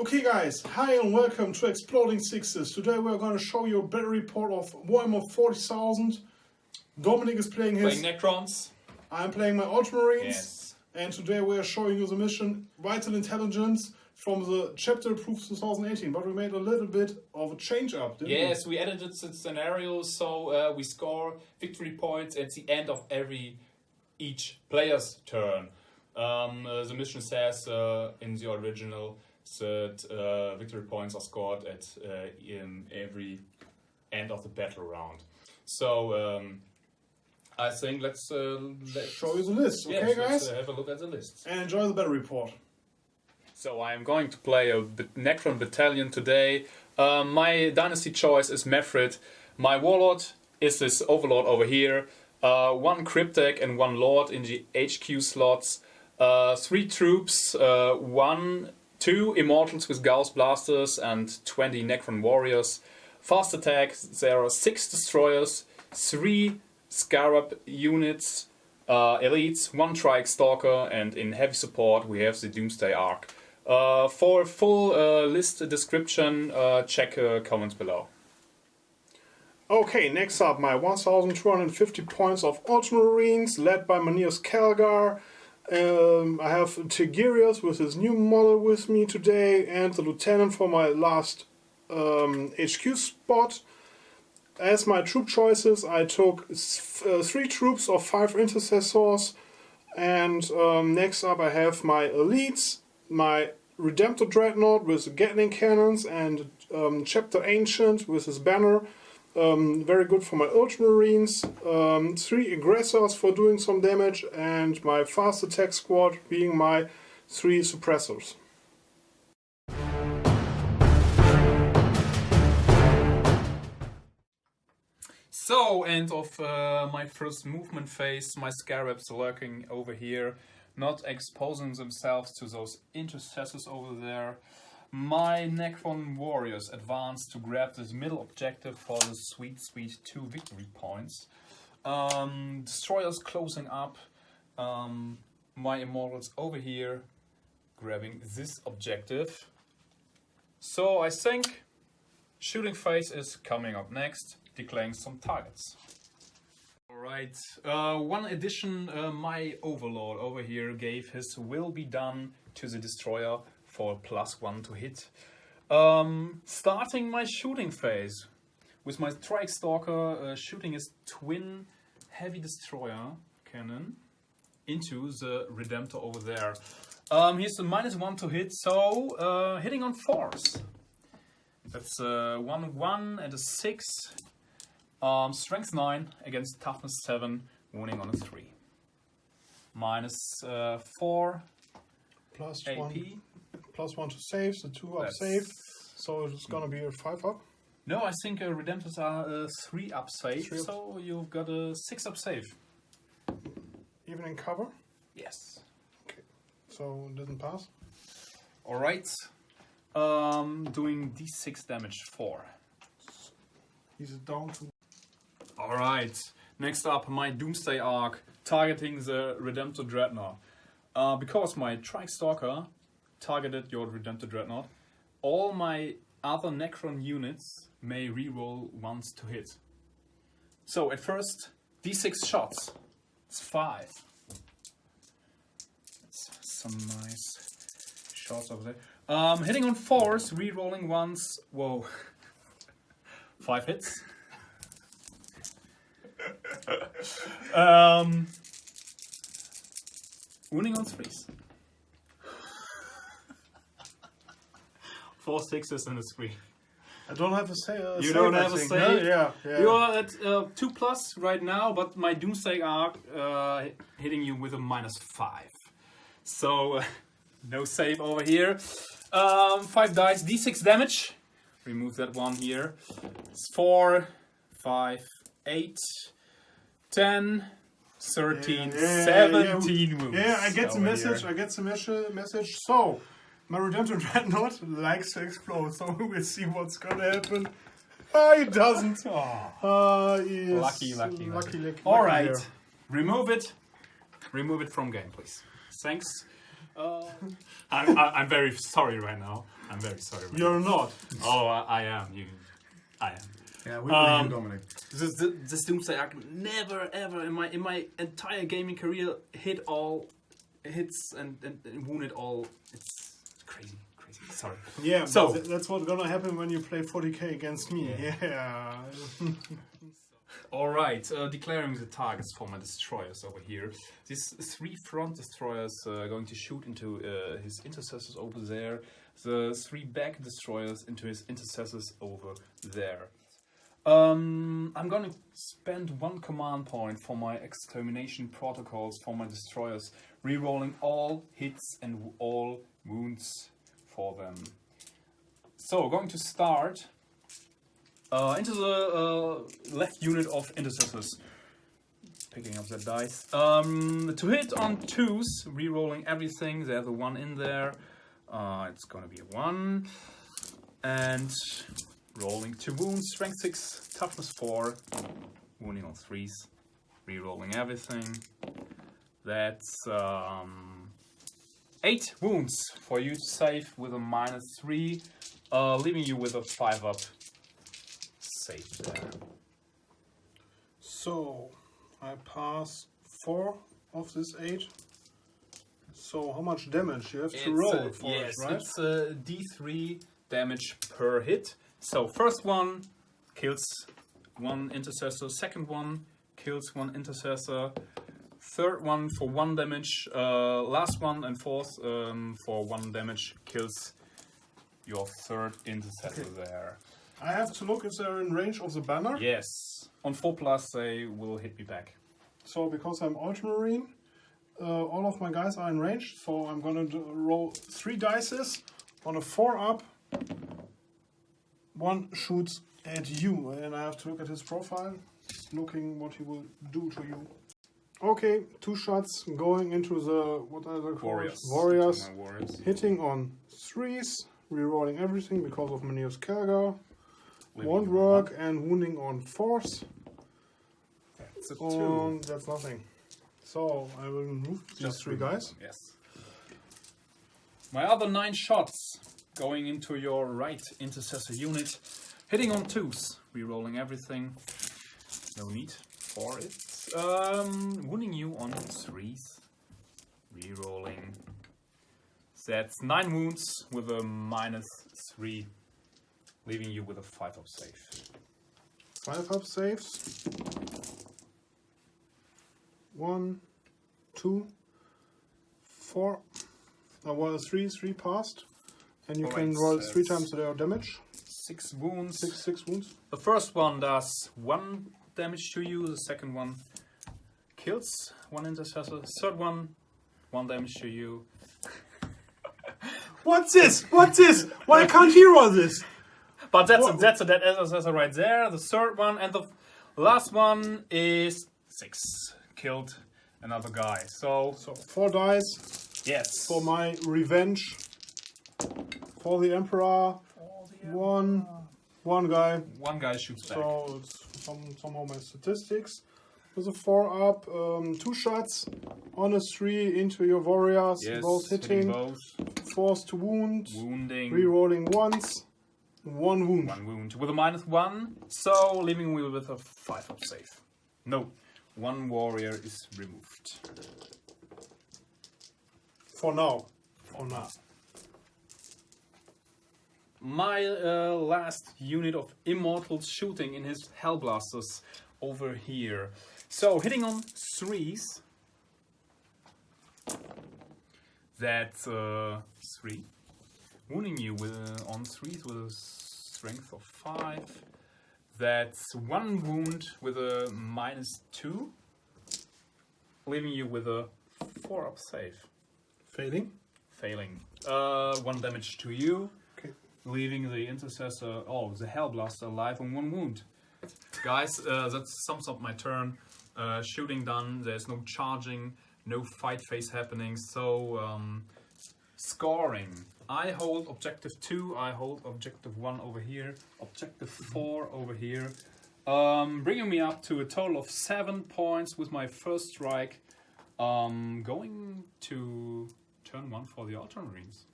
Okay guys, hi and welcome to Exploding Sixes. Today we are going to show you a battle report of Warhammer 40,000. Dominic is playing his... Necrons. I'm playing my Ultramarines. Yes. And today we are showing you the mission Vital Intelligence from the chapter approved 2018. But we made a little bit of a change up, didn't we? Yes, we added it to the scenario so we score victory points at the end of each player's turn. The mission says in the original that victory points are scored at in every end of the battle round. So I think let's show you the list, okay, yes, guys? Let's have a look at the list. And enjoy the battle report. So I am going to play a Necron battalion today. My Dynasty choice is Mephrit. My Warlord is this Overlord over here. One Cryptek and one Lord in the HQ slots. 3 troops, 2 Immortals with Gauss Blasters and 20 Necron Warriors. Fast attack, there are 6 Destroyers, 3 Scarab units, Elites, 1 Trike Stalker, and in heavy support we have the Doomsday Arc. For a full list description, check comments below. Okay, next up, my 1,250 points of Ultramarines, led by Manius Calgar. I have Tigurius with his new model with me today, and the Lieutenant for my last HQ spot. As my troop choices, I took 3 troops of 5 intercessors, and next up I have my Elites, my Redemptor Dreadnought with Gatling cannons, and Chapter Ancient with his banner. Very good for my Ultramarines, 3 aggressors for doing some damage, and my fast attack squad being my 3 suppressors. So, end of my first movement phase, my Scarabs lurking over here, not exposing themselves to those intercessors over there. My Necron Warriors advance to grab this middle objective for the sweet 2 victory points. Destroyers closing up. My Immortals over here grabbing this objective. So I think shooting phase is coming up next, declaring some targets. Alright, one addition, my Overlord over here gave his will be done to the Destroyer for +1 to hit. Starting my shooting phase with my Trike Stalker shooting his twin heavy destroyer cannon into the Redemptor over there. He's a -1 to hit, so hitting on 4s. That's 1 and a 6. Strength 9 against toughness 7, wounding on a 3. -4 Plus AP. 1. +1 to saves, the 2 up save, so it's gonna be a 5 up. No, I think Redemptors are 3 up save, 3 up. so you've got a 6 up save. Even in cover? Yes. Okay, so it didn't pass. Alright. Doing d6 damage 4. He's down to... Alright. Next up, my Doomsday Arc targeting the Redemptor Dreadnought. Because my Trike Stalker targeted your Redemptor Dreadnought, all my other Necron units may reroll once to hit. So at first, d6 shots. It's 5. That's some nice shots over there. Hitting on 4s, rerolling once. Whoa. 5 hits. Wounding on 3s. 4 6s and a 3. I don't have to say you don't have a save? Yeah. You are at 2+ right now, but my Doomsday Arc hitting you with a -5. So, no save over here. 5 dice, d6 damage. Remove that one here. It's 4, 5, 8, 10, 13, 17 wounds. Yeah, I get the message. Here. I get the message. So, my Redemptor Dreadnought likes to explode, so we'll see what's gonna happen. It doesn't. Yes. Lucky. Alright, remove it. Remove it from game, please. Thanks. I'm very sorry right now. I'm very sorry. Right You're not. Oh, I am. I am. Yeah, we believe you, Dominic. This Doomsday Arc never ever in my entire gaming career hit all hits and wounded all. It's crazy. Sorry. Yeah, so that's what's gonna happen when you play 40k against me. Yeah. All right, declaring the targets for my destroyers over here. These 3 front destroyers are going to shoot into his intercessors over there. The 3 back destroyers into his intercessors over there. I'm going to spend 1 command point for my extermination protocols for my destroyers, rerolling all hits and all wounds for them. So, going to start into the left unit of intercessors. Picking up that dice. To hit on 2s, rerolling everything. There's a 1 in there. It's gonna be a 1. And rolling 2 wounds. Strength 6, toughness 4. Wounding on 3s. Rerolling everything. That's 8 wounds for you to save with a -3. Leaving you with a 5 up. Safe there. So, I pass 4 of this 8. So, how much damage you have to roll for yes, it, right? it's D3 damage per hit. So, first one kills 1 intercessor, second one kills 1 intercessor, third one for 1 damage, last one and fourth for 1 damage kills your 3rd intercessor there. I have to look if they're in range of the banner. Yes. On 4+, they will hit me back. So, because I'm Ultramarine, all of my guys are in range. So, I'm gonna roll 3 dices. On a 4 up, 1 shoots at you. And I have to look at his profile, looking what he will do to you. Okay, 2 shots going into the, what are they called? Warriors. Hitting on 3s, rerolling everything because of Manios Kelgar. Won't work, and wounding on 4s. That's a 2. That's nothing. So I will move these 3 guys. Yes. My other 9 shots going into your right intercessor unit, hitting on 2s, rerolling everything. No need for it. Wounding you on 3s, rerolling. That's 9 wounds with a -3. Leaving you with a 5 up save. 5 up saves. 1, 2, 4. Well, 3 passed. And you can roll 3 times their damage. 6 wounds. 6 wounds. The first one does 1 damage to you. The second one kills 1 intercessor. The third one, 1 damage to you. What's this? Why can't he roll this? But that's a dead intercessor right there. The third one and the last one is 6. Killed another guy. So 4 dice. Yes. For my revenge. For the Emperor. One guy. 1 guy shoots back. So it's somehow my statistics. With a 4 up, 2 shots on a 3 into your warriors. Yes, both hitting. both. Forced to wound. Wounding. Rerolling once. 1 wound. 1 wound with a -1. So leaving me with a 5 up save. No. 1 warrior is removed. For now. My last unit of Immortals shooting in his Hell Blasters over here. So hitting on 3s. That's 3. Wounding you with on 3s with a strength of 5. That's 1 wound with a -2. Leaving you with a 4 up save. Failing. 1 damage to you. Okay. Leaving the intercessor, the Hellblaster alive on 1 wound. Guys, that sums up my turn. Shooting done, there's no charging, no fight phase happening, so scoring. I hold objective 2, I hold objective 1 over here, objective 4 over here. Bringing me up to a total of 7 points with my first strike. Going to turn 1 for the Ultramarines.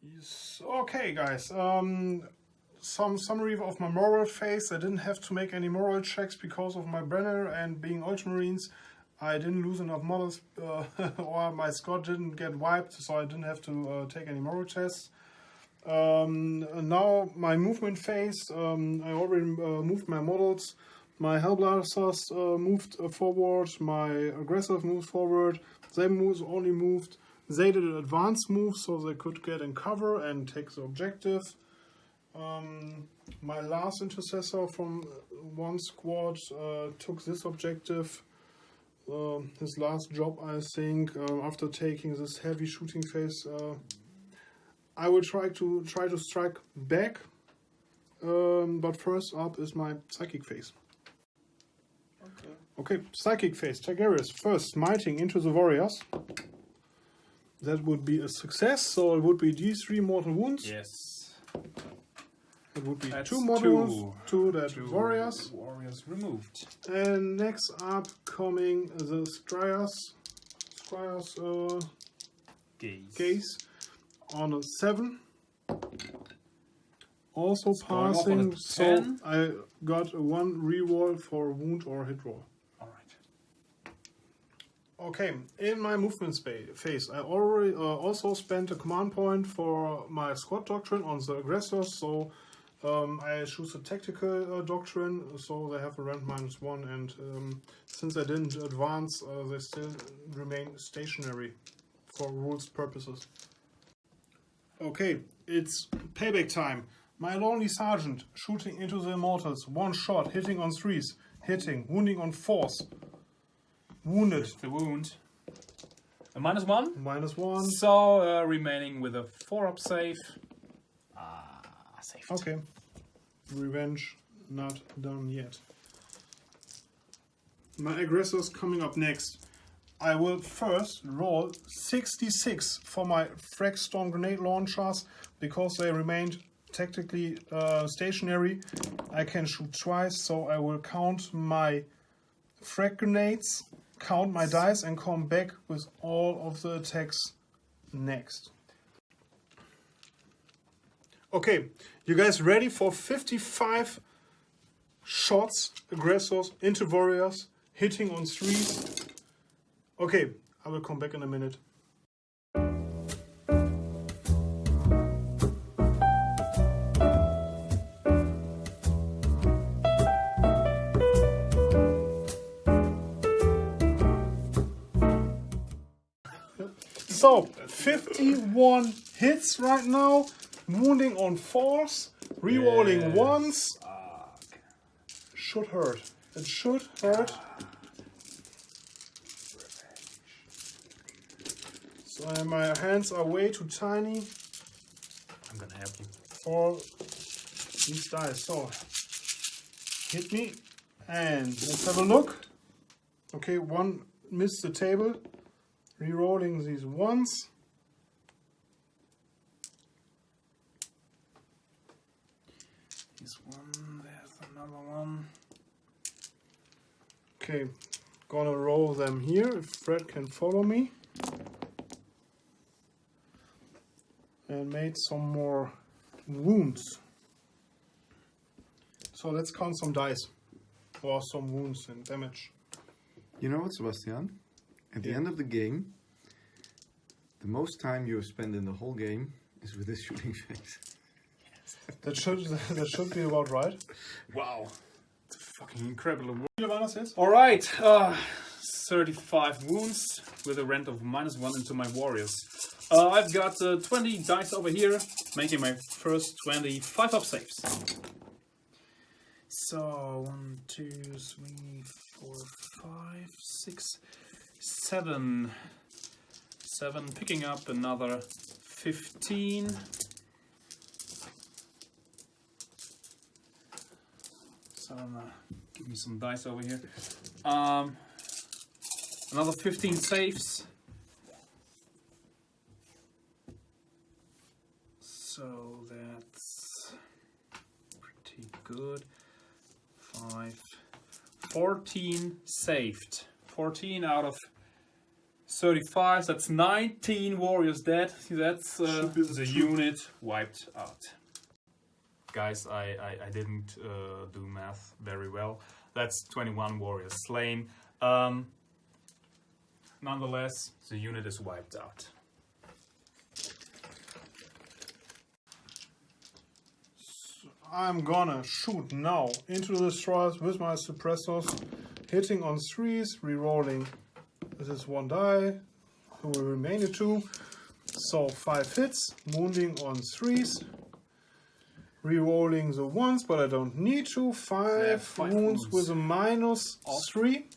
Yes. Okay, guys. Some summary of my moral phase. I didn't have to make any moral checks because of my Brenner and being Ultramarines. I didn't lose enough models, or my squad didn't get wiped, so I didn't have to take any moral tests. Now my movement phase. I already moved my models. My Hellblasters moved forward. My aggressive moved forward. They only moved. They did an advanced move, so they could get in cover and take the objective. My last intercessor from one squad took this objective. His last job, I think, after taking this heavy shooting phase. I will try to strike back, but first up is my psychic phase. Okay, psychic phase. Tigerius first smiting into the warriors. That would be a success, so it would be D3 mortal wounds. Yes. It would be That's 2 mortal wounds, 2 dead warriors. Warriors removed. And next up coming the Scryers Gaze on a 7. Also passing, so I got a 1 reroll for wound or hit roll. Okay, in my movement phase, I already also spent a command point for my squad doctrine on the aggressors, so I choose a tactical doctrine, so they have a rank -1, and since I didn't advance, they still remain stationary for rules purposes. Okay, it's payback time. My lonely sergeant shooting into the Immortals, 1 shot, hitting on 3s, hitting, wounding on 4s. Wounded. With the wound. A -1? -1. So remaining with a 4-up save. Saved. Okay. Revenge not done yet. My aggressors coming up next. I will first roll 66 for my frag storm grenade launchers because they remained tactically stationary. I can shoot twice, so I will count my frag grenades, count my dice, and come back with all of the attacks next. Okay, you guys ready for 55 shots, aggressors, into warriors, hitting on 3s? Okay, I will come back in a minute. So, 51 hits right now, wounding on 4s, rerolling 1s. Should hurt. It should hurt. So my hands are way too tiny. I'm gonna help you. For these dice. So, hit me. And let's have a look. Okay, 1 missed the table. Rerolling these 1s. Here's 1, there's another 1. Okay, gonna roll them here if Fred can follow me. And made some more wounds. So let's count some dice. Or some wounds and damage. You know what, Sebastian? At the end of the game, the most time you spend in the whole game is with this shooting phase. That should be about right. Wow. It's a fucking incredible. Is? Alright, 35 wounds with a rent of -1 into my warriors. I've got 20 dice over here, making my first 25 up saves. So, 1, 2, 3, 4, 5, 6, 7. 7, picking up another 15. So, give me some dice over here. Another 15 saves. So that's pretty good. 14 saved 14 out of 35. That's 19 warriors dead. That's the unit wiped out. Guys, I didn't do math very well. That's 21 warriors slain. Nonetheless, the unit is wiped out. I'm gonna shoot now into the destroyers with my suppressors, hitting on 3s, rerolling. This is 1 die, who will remain a 2. So 5 hits, wounding on 3s, rerolling the 1s, but I don't need to. 5 wounds with a -3.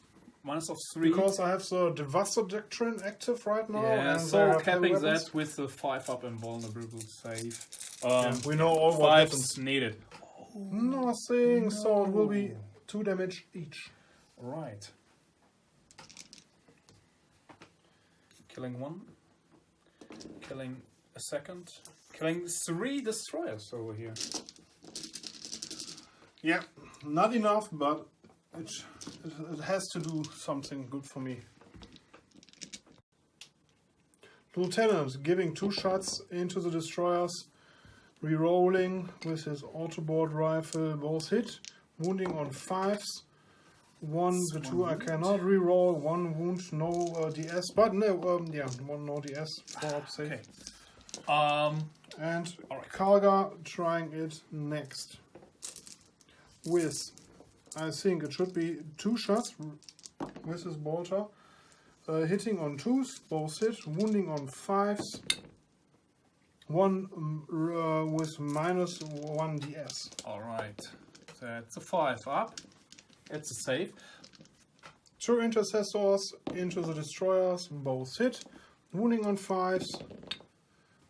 Minus of 3. Because I have the Devastator Doctrine active right now. Yeah, and so have capping heavy weapons. that with the 5-up invulnerable save. We know all what 5s happens. needed. Nothing, so it will be 2 damage each. Right. Killing 1. Killing a second. Killing 3 destroyers over here. Yeah, not enough, but it has to do something good for me. Lieutenant giving 2 shots into the destroyers, rerolling with his autoboard rifle, both hit, wounding on 5s. 1, the 2 I cannot reroll, 1 wound, no DS, but no, yeah, 1 no DS for save. Okay. And Alright. Kalga trying it next. With, I think it should be 2 shots with his bolter. Hitting on 2s, both hit, wounding on 5s. 1 with -1 DS. Alright. That's a 5-up. It's a save. 2 intercessors into the destroyers, both hit, wounding on 5s.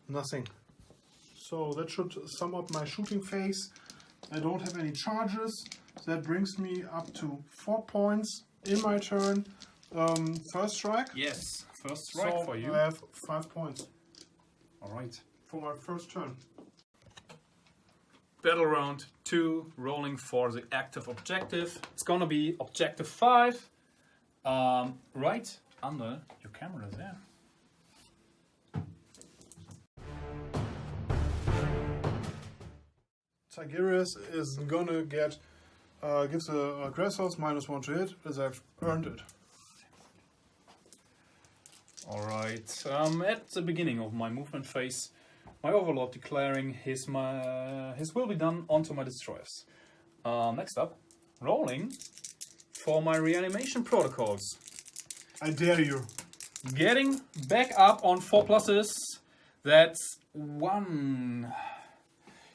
Nothing. So that should sum up my shooting phase. I don't have any charges. That brings me up to 4 points in my turn. First strike. Yes. First strike So for you. I have 5 points Alright. for my first turn. Battle round 2, rolling for the active objective. It's gonna be objective 5. Right under your camera there. Tigerius is gonna get gives the aggressors -1 to hit, as I've earned it. Alright. At the beginning of my movement phase, my Overlord declaring his will be done onto my destroyers. Next up, rolling for my reanimation protocols. I dare you. Getting back up on 4 pluses. That's 1.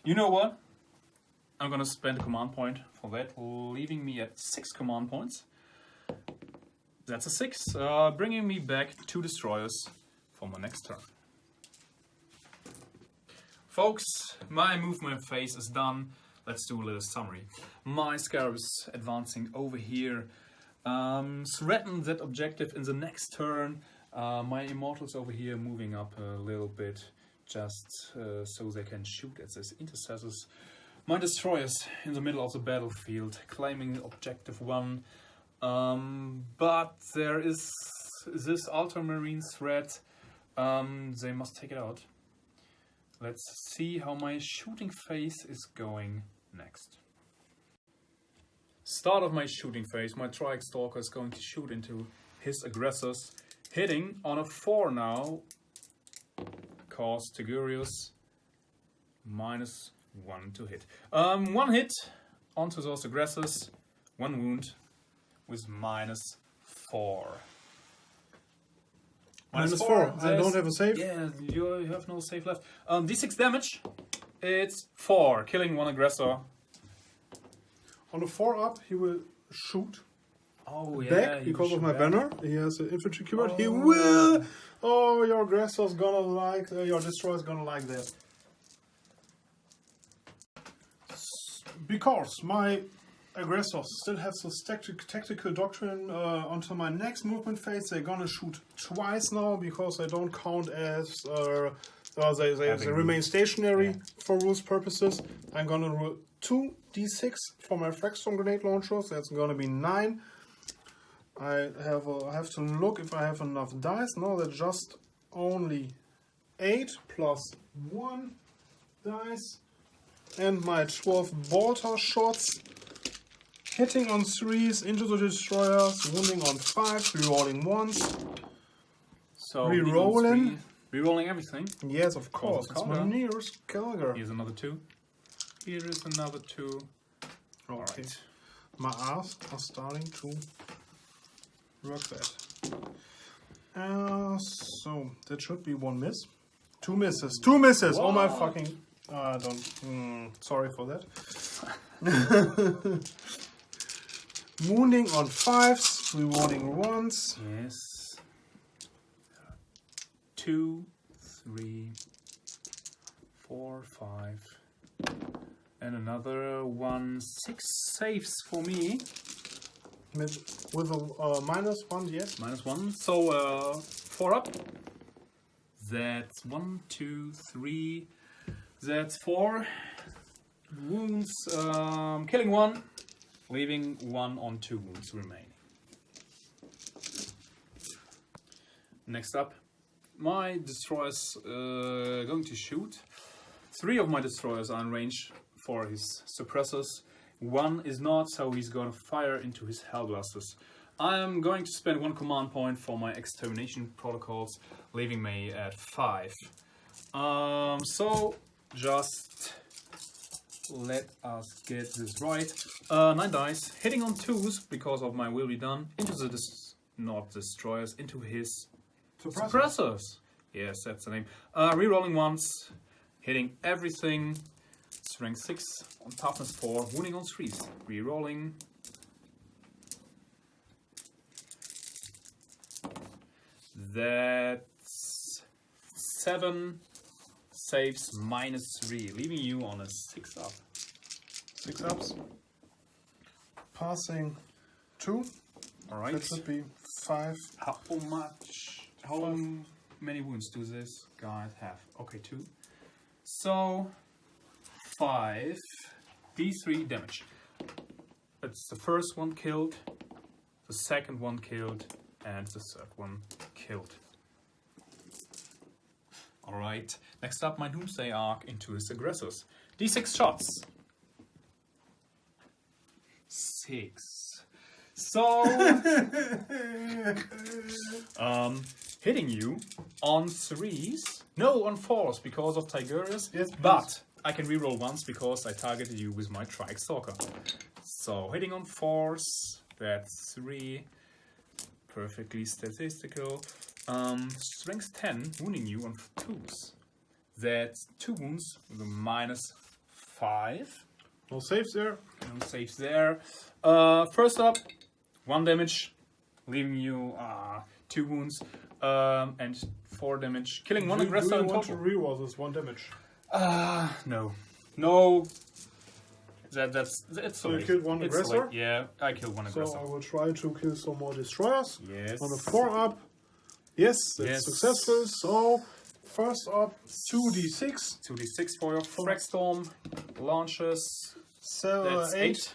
You know what? I'm gonna spend a command point for that, leaving me at 6 command points. That's a 6, bringing me back 2 destroyers for my next turn. Folks, my movement phase is done. Let's do a little summary. My Scarabs advancing over here, threaten that objective in the next turn. My Immortals over here moving up a little bit, just so they can shoot at these intercessors. My destroyers in the middle of the battlefield, claiming objective 1. But there is this Ultramarine threat. They must take it out. Let's see how my shooting phase is going next. Start of my shooting phase, my Triax Stalker is going to shoot into his aggressors, hitting on a 4 now. Cause Tigurius -1 to hit. 1 hit onto those aggressors, 1 wound with -4. -4. I don't have a save. Yeah, you have no save left. D6 damage. It's 4, killing 1 aggressor. On the 4 up, he will shoot Oh yeah. back because of my banner. He has an infantry keyword. He will. Oh, your aggressor's gonna like. Your destroyer's gonna like that. Because my aggressors still have this tactical doctrine onto my next movement phase. They're gonna shoot twice now because they don't count as they remain stationary for rules purposes. I'm gonna roll 2 d6 for my Fragstone grenade launchers. That's gonna be 9. I have to look if I have enough dice. No, that's just only 8 plus 1 dice. And my 12 bolter shots. Hitting on 3s into the destroyers, wounding on 5s, rerolling once. So rerolling. Rerolling everything. Yes, of course. It's my nearest Calgar. Here's another 2. Here is another 2. Okay. Alright. My arms are starting to work that. So that should be 1 miss. 2 misses. 2 misses! What? Oh my fucking... I don't... sorry for that. Wounding on 5s, rewarding once. Yes. 2, 3, 4, 5. And another 1. 6 saves for me. With a -1, yes. -1. So 4 up. That's 1, 2, 3. That's 4 wounds. Killing 1. Leaving 1 on 2 wounds remaining. Next up, my destroyers going to shoot. 3 of my destroyers are in range for his suppressors. 1 is not, so he's going to fire into his Hell Blasters. I am going to spend 1 command point for my extermination protocols, leaving me at 5. So just let us get this right. 9 dice, hitting on 2s because of my will be done into the not destroyers, into his suppressors. Yes, that's the name. Rerolling once, hitting everything. Strength 6 on toughness 4, wounding on 3s. Rerolling. That's 7 saves -3, leaving you on a 6 up. 6 ups. Passing 2. Alright. That should be 5. How many wounds do this guy have? Okay, 2. So 5 D3 damage. It's the first one killed, the second one killed, and the third one killed. Alright, next up my Doomsday Arc into his aggressors. D6 shots. 6. So hitting you on 3s. No, on 4s because of Tigurius. Yes, but I can reroll once because I targeted you with my Trike Stalker. So hitting on 4s, that's 3. Perfectly statistical. Strength 10, wounding you on 2s. That's 2 wounds with a -5. No saves there. No saves there. First up, 1 damage, leaving you 2 wounds and 4 damage, killing 1 aggressor Do you in want to total. reroll this 1 damage? No. It's So late. you killed 1 It's aggressor? late. Yeah, I killed 1 aggressor. So I will try to kill some more destroyers. Yes. On a 4 up. Yes, that's Yes. successful. So first up, 2d6. 2d6 for your Frag Storm launches. So That's 8.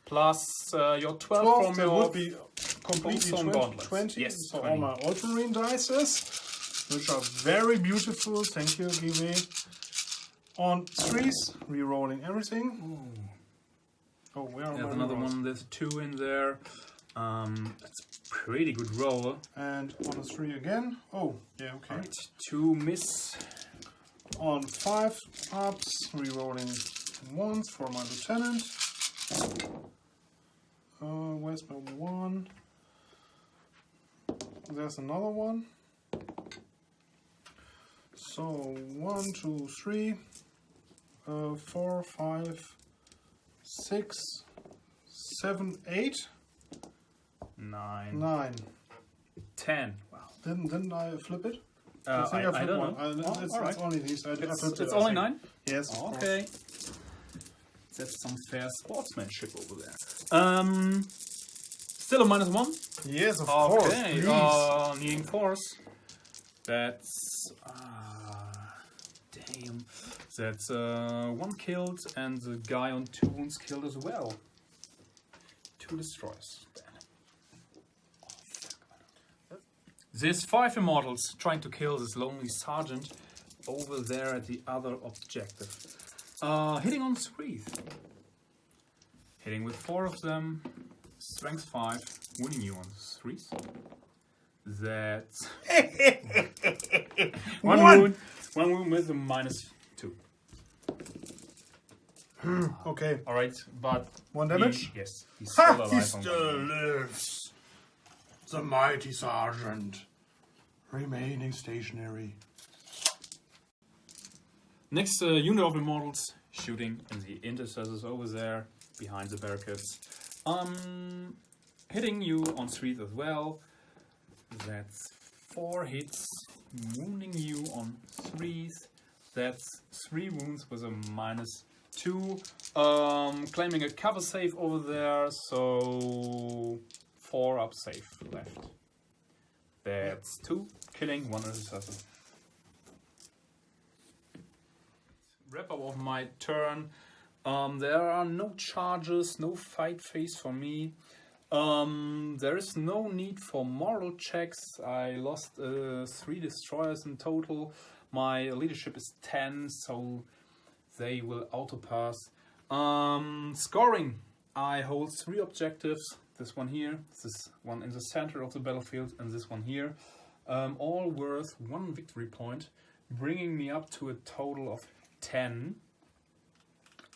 Plus your 12 12, from that your would be completely Storm 20. Gauntlets. 20. Yes, So 20. all my Ultramarine dices, which are very beautiful. Thank you, Guilliman. On 3s, rerolling everything. Oh, where are There's my another rerolls? one, there's 2 in there. That's a pretty good roll. And on a 3 again. Oh, yeah, okay. Right, 2 miss. On 5 ups, rerolling once for my lieutenant. Where's my 1? There's another one. So 1, 2, 3, 4, 5, 6, 7, 8, 9, 9. 10. Wow. Didn't I flip it? I flipped don't one. know. It's Alright. only these. I It's flipped it, I only think. 9? Yes. of course. Okay. That's some fair sportsmanship over there. Still a -1. Yes, of course. Okay. Please. Needing force. That's damn. That's 1 killed and the guy on 2 wounds killed as well. 2 destroyers. There's 5 Immortals trying to kill this lonely sergeant over there at the other objective. Hitting on 3. Hitting with 4 of them. Strength 5. Winning you on 3s. That's... one wound with a -2. Okay. Alright, but... 1 damage? Yes, he's still alive. He still lives. The mighty sergeant. Remaining stationary. Next unit of Immortals shooting in the intercessors over there behind the barricades. Hitting you on 3 as well. That's 4 hits. Wounding you on 3s. That's 3 wounds with a -2. Claiming a cover save over there, so 4 up safe left. That's 2. Killing 1 intercessor. Wrap up of my turn. There are no charges, no fight phase for me. There is no need for moral checks. I lost 3 destroyers in total. My leadership is 10, so they will auto-pass. Scoring. I hold 3 objectives. This one here, this one in the center of the battlefield, and this one here. All worth 1 victory point, bringing me up to a total of 10.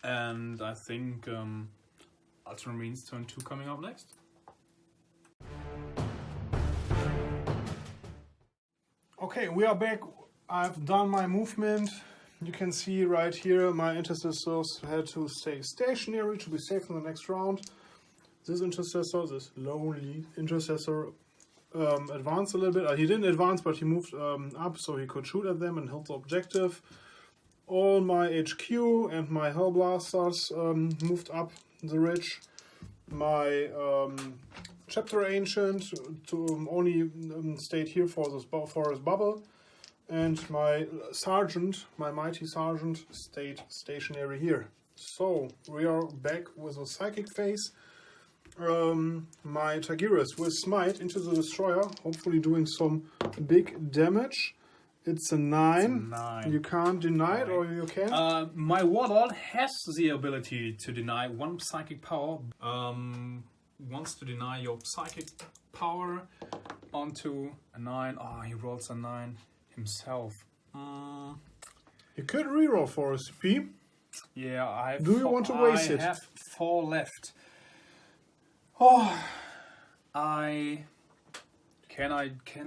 And I think Ultramarines turn 2 coming up next. Okay, we are back. I've done my movement. You can see right here my intercessors had to stay stationary to be safe in the next round. This intercessor, this lonely intercessor, advanced a little bit. He didn't advance, but he moved up so he could shoot at them and hit the objective. All my HQ and my Hell Blasters moved up the ridge. My Chapter Ancient only stayed here for his bubble. And my Sergeant, my mighty Sergeant, stayed stationary here. So, we are back with a Psychic phase. My Tigris will smite into the destroyer, hopefully doing some big damage. It's a 9. You can't deny it, or you can? My Warlord has the ability to deny 1 psychic power. Wants to deny your psychic power onto a 9. Oh, he rolls a 9 himself. You could reroll for a CP. Yeah, I. Do you want to waste it? I have 4 left. Oh, Can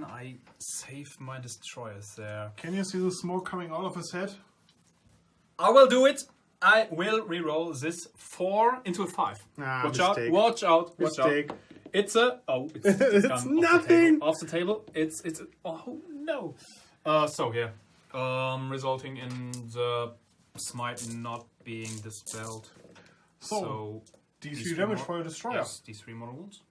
I save my destroyers there? Can you see the smoke coming out of his head? I will do it. I will reroll this 4 into a 5. Watch out! Watch out! Watch out! It's a it's nothing. Off the table. It's oh no. So yeah, resulting in the smite not being dispelled. So D3 damage for your destroyer. Yes, D3 mortal wounds.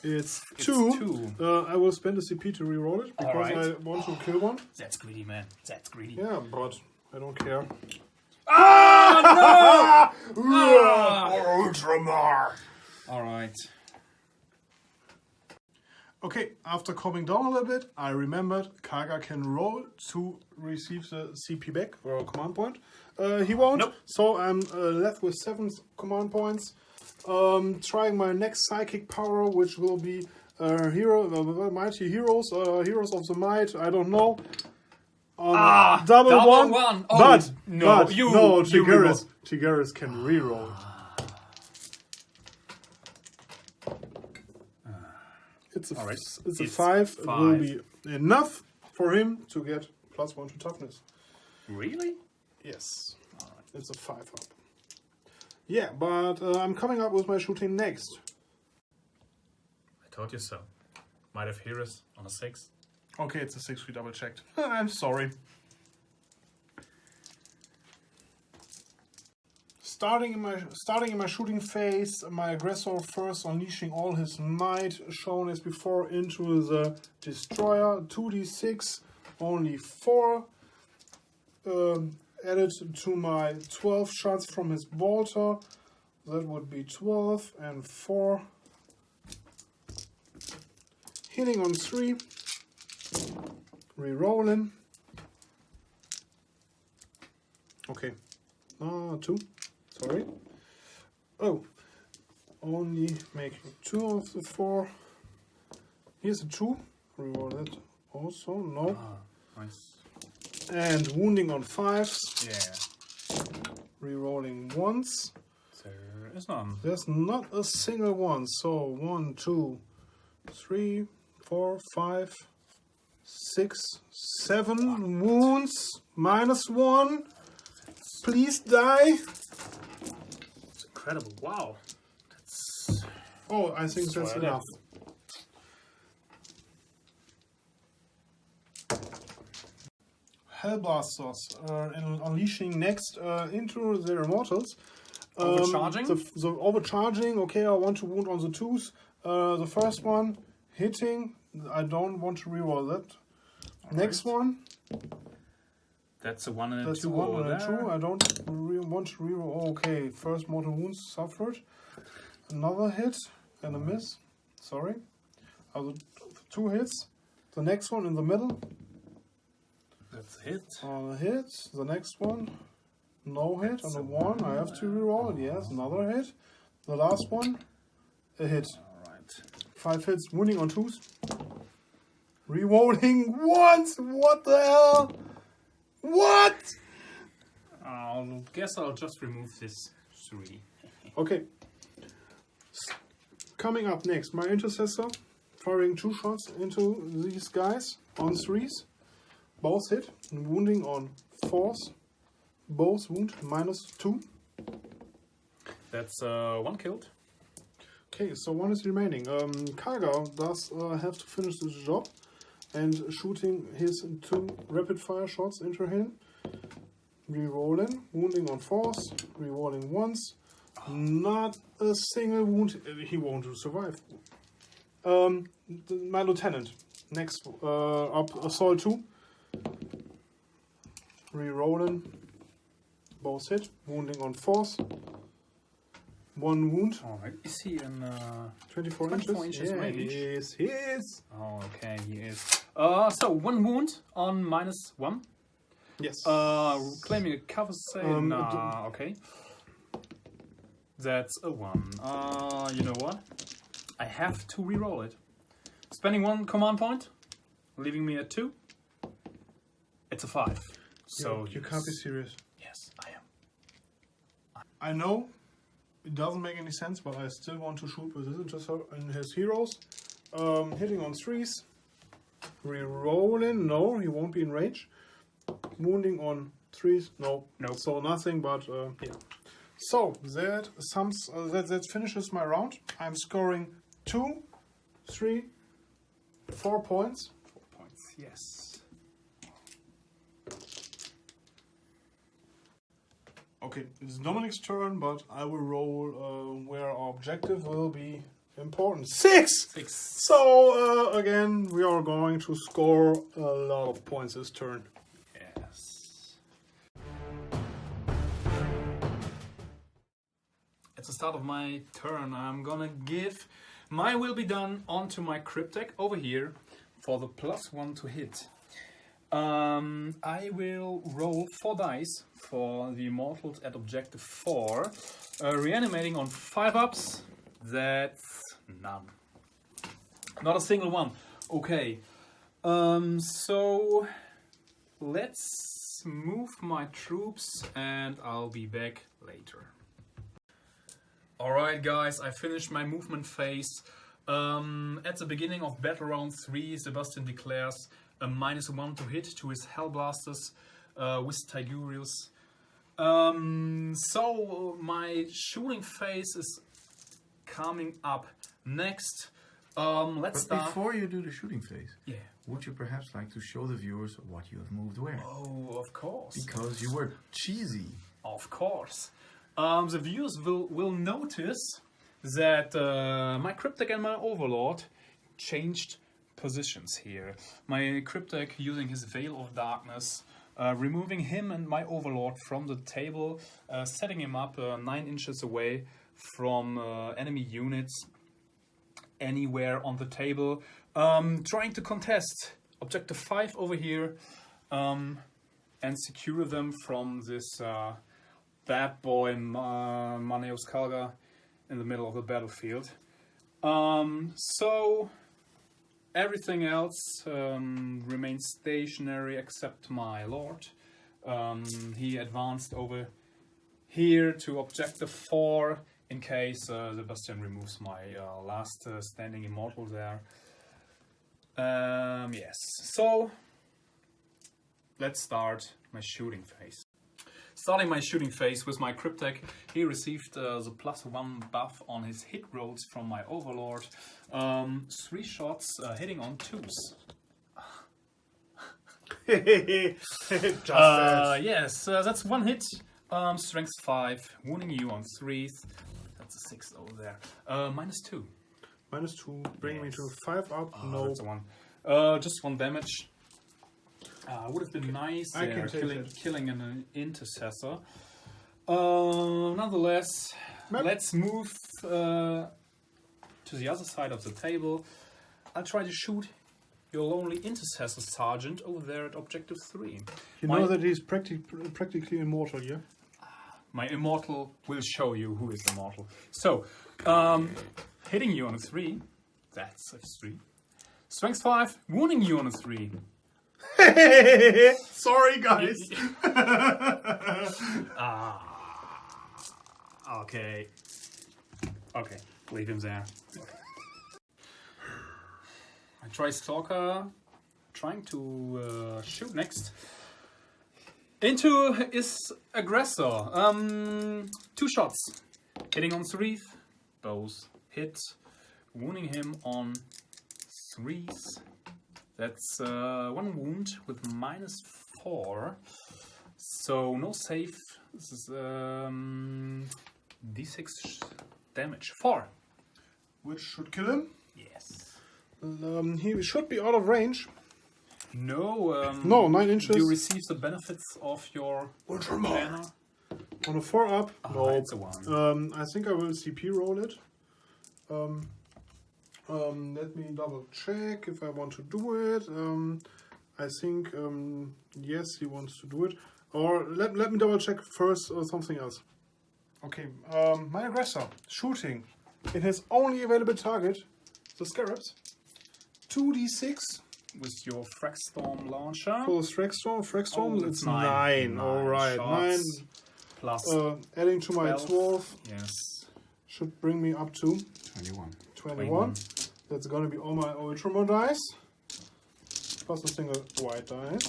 It's 2. I will spend a CP to reroll it because I want to kill one. That's greedy, man. That's greedy. Yeah, but I don't care. Ah no! Ultramar. All right. Okay, after calming down a little bit, I remembered Kaga can roll to receive the CP back, or a command point. He won't, nope. So I'm left with 7 command points. Trying my next psychic power, which will be mighty heroes, heroes of the might, I don't know. Double one. Oh, but no, Tigris can reroll. It's a 5. It will be enough for him to get +1 to toughness. Really? Yes. All right. It's a 5 up. Yeah, but I'm coming up with my shooting next. I told you so. Might have heroes on a 6. Okay, it's a 6 we double checked. I'm sorry. Starting in my shooting phase, my aggressor first unleashing all his might, shown as before, into the destroyer. 2d6, only 4. Added to my 12 shots from his bolter. That would be 12 and 4. Hitting on 3. Rerolling. Okay. 2. Sorry. Oh. Only making 2 of the 4. Here's a 2. Reroll that also. No. Nice. And wounding on 5s. Yeah. Rerolling once. There is none. There's not a single one. So 1, 2, 3, 4, 5, 6, 7 wounds. -1. Please die. It's incredible. Wow. That's... Oh, I think that's enough. Hellblasters unleashing next into their Immortals. Overcharging? The overcharging, okay, I want to wound on the 2s. The first one, hitting, I don't want to reroll that. Next one. That's a 1 and a 2. That's a 1 and a 2. I don't want to reroll. Okay, first mortal wounds suffered. Another hit and a miss. Sorry. 2 hits. The next one in the middle. That's a hit. A hit. The next one. No hit. That's And a 1. I have to reroll. Yes, another hit. The last one. A hit. Alright. 5 hits. Wounding on 2s. Rerolling once. What the hell? What? I guess I'll just remove this 3. Okay. Coming up next, my intercessor firing 2 shots into these guys on 3s. Both hit. Wounding on 4s. Both wound -2. That's 1 killed. Okay, so 1 is remaining. Karga does have to finish this job and shooting his 2 rapid fire shots into him. Rerolling, wounding on 4s, rerolling once. Not a single wound. He won't survive. My lieutenant. Next up, assault 2. Rerolling. Both hit. Wounding on 4s. 1 wound. Alright. Is he in 24 24 inches? inches Yeah, range? he is. Oh, okay, he is. So 1 wound on -1. Yes. Claiming a cover save. Okay. That's a 1. You know what? I have to reroll it. Spending 1 command point, leaving me at 2. It's a 5. So you can't be serious. Yes, I am. I know it doesn't make any sense, but I still want to shoot with his intercessor and his heroes. Hitting on 3s. Rerolling. No, he won't be in range. Wounding on 3s. No. Nope. So nothing, but yeah. So that that finishes my round. I'm scoring 2, 3, 4 points. 4 points. Yes. Okay, it's Dominic's turn, but I will roll where our objective will be important. 6! 6. So, again, we are going to score a lot of points this turn. Yes. At the start of my turn, I'm gonna give my will be done onto my Cryptek over here for the +1 to hit. I will roll 4 dice for the Immortals at objective 4. Reanimating on 5 ups. That's none. Not a single one. Okay. So let's move my troops and I'll be back later. Alright guys, I finished my movement phase. At the beginning of battle round 3, Sebastian declares a -1 to hit to his Hellblasters with Tigurius. So my shooting phase is coming up next. Let's start. Before you do the shooting phase, Yeah. would you perhaps like to show the viewers what you have moved where? Oh, of course. Because you were cheesy. Of course. The viewers will notice that my Cryptek and my Overlord changed positions here. My Cryptek using his Veil of Darkness, removing him and my Overlord from the table, setting him up 9 inches away from enemy units. anywhere on the table, trying to contest Objective 5 over here, and secure them from this bad boy Maneos Kalga in the middle of the battlefield. So everything else remains stationary except my lord. He advanced over here to Objective 4 in case Sebastian removes my last standing Immortal there. Yes, so let's start my shooting phase. Starting my shooting phase with my Cryptek, he received the +1 buff on his hit rolls from my Overlord. 3 shots hitting on 2s. Yes, that's 1 hit. Strength 5, wounding you on 3s. That's a 6 over there. -2. -2, bring me to 5 up. No, that's a 1. Just 1 damage. Would have been nice there, killing an intercessor. Nonetheless, let's move to the other side of the table. I'll try to shoot your lonely intercessor sergeant over there at Objective 3. You know that he's practically immortal, yeah? My Immortal will show you who is Immortal. So, hitting you on a 3. That's a 3. Strength 5, wounding you on a 3. Sorry, guys. Okay. Okay, leave him there. I try Stalker, trying to shoot next. Into his aggressor. 2 shots. Hitting on 3. Both hit. Wounding him on 3s. That's 1 wound with -4. So no save. This is D6 damage. 4. Which should kill him. Yes. He should be out of range. No. No, 9 inches. You receive the benefits of your Ultramarines. On a 4 up. No, it's a 1. I think I will CP roll it. Let me double check if I want to do it. I think yes, he wants to do it. Or let me double check first something else. Okay, my aggressor shooting in his only available target, the Scarabs. 2d6 with your Fragstorm launcher. for the Fragstorm. Oh, it's 9. 9. All right, 9 plus adding to my 12. 12 Yes. should bring me up to 21. That's gonna be all my Ultramar dice, plus a single white dice.